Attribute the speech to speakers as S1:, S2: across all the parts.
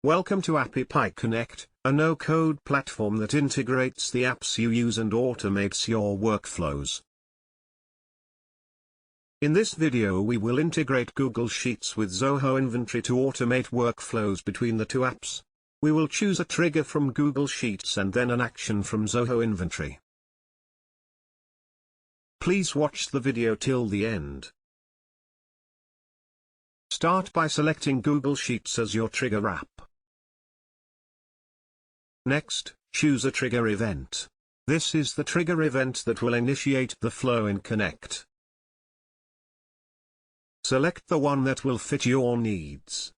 S1: Welcome to AppyPie Connect, a no-code platform that integrates the apps you use and automates your workflows. In this video we will integrate Google Sheets with Zoho Inventory to automate workflows between the two apps. We will choose a trigger from Google Sheets and then an action from Zoho Inventory. Please watch the video till the end. Start by selecting Google Sheets as your trigger app. Next, choose a trigger event. This is the trigger event that will initiate the flow in Connect. Select the one that will fit your needs.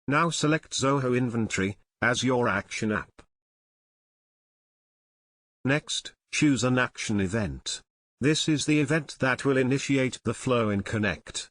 S1: Now select Zoho Inventory as your action app. Next, choose an action event. This is the event that will initiate the flow in Connect.